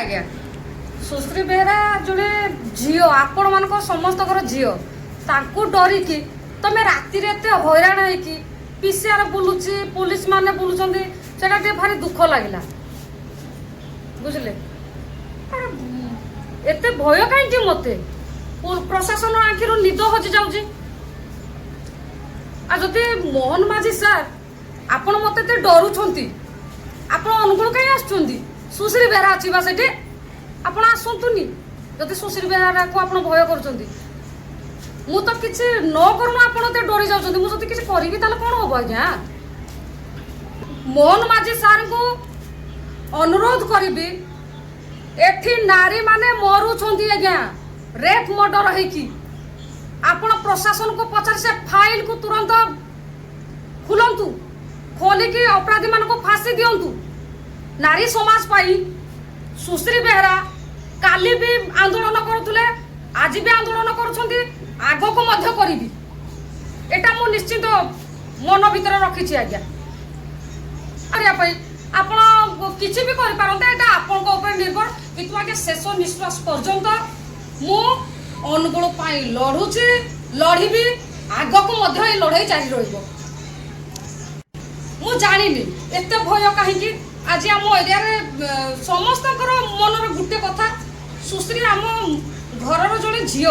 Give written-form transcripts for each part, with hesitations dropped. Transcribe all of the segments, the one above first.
आज्ञा सुश्री बेहरा जोड़े झील आपण मान समस्त झील तांकू डरिकी तमें राति हैरान है पीसीआर बुलूची पुलिस माने बुलूचंदी सेटा टे भारी दुख लगिला बुझले एते भय कहीं मते प्रशासन आखिर निद हजि जाऊँगी आ जदि मोहन माझी सार आपण मते डरुंट आप अनुकूल कहीं आसुँच सुश्री बेहरा अच्छी बा से आप आसतुनि जदि सुश्री बेहरा को आप भय कर मु तो किसी न करूँ आप डरी जाऊँ मुझे किसी करी कौन हम आज्ञा मोहन माझी सार को अनुरोध करी एठी नारी माने मरुंच आज्ञा रेप मर्डर होगी आपण प्रशासन को पचार से फाइल को तुरंत खुलंतु खोलिकी अपराधी मान को फांसी दिंतु नारी समाज पाई सुश्री बेहरा काली भी आंदोलन करुले आज भी आंदोलन करुछंती आगो को मध्य करिबी एटा मु निश्चित मन भीतर रखिछि आज्ञा अरे आपण किछि भी करि पारंते एटा आपण को ऊपर निर्भर कितु आगे शेष निश्वास पर्यंत मु अनुकूल पाई लढुछि लढिबी आगो को मध्य ए लड़ाई जारी रहिबो मु जानिनी एते भय काहेकि आज आम एरिया रे समस्त मनर गुटे कथा सुश्री आम घर जड़े झील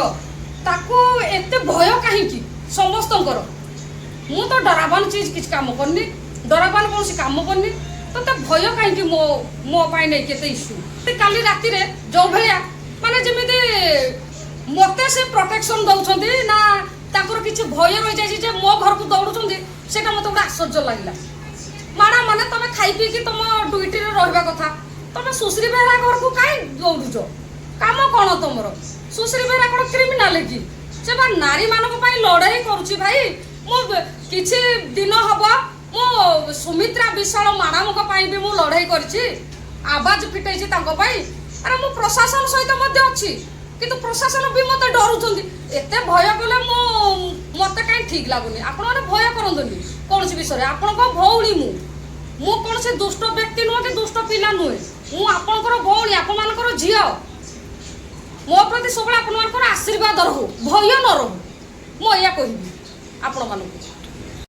ताकू एते भय कहीं समस्त मु तो डरावान चीज किसी काम करनी डरावान कौन काम करनी तो भय कहीं मो मो नहीं केते इश्यू काली राति रे जो भाया माने जमी मते से प्रोटेक्शन दौरान ना ताकर किसी भय रही जाए मो घर को दौड़ुं से मत गोटे आश्चर्य लगे माड़ा माने तुम खाई पी तुम ड्यूटी रहा कथा तुम सुश्री बेहरा घर को कहीं दौड़ुच काम कौन तुम सुश्री बेहरा कौन क्रिमिनाल कि से नारी मानक लड़ाई करुच्ची भाई मु किछि दिन हम मु सुमित्रा विशाल मैडम भी मु लड़ाई करी आवाज फिटाई अरे मु प्रशासन सहित अच्छी किंतु प्रशासन भी मत डरुंच एत भय कले मत कहीं ठीक लगुनि आपण मैंने भय करनी कौन विषय आपण भौणी मु कौन से दुष्ट व्यक्ति नुह कि दुष्ट पिला नुहे मु आपणकर भौणी आपणकर झील मो प्रति सब आशीर्वाद रहू भय न रहू मु या कहबी आपण मानक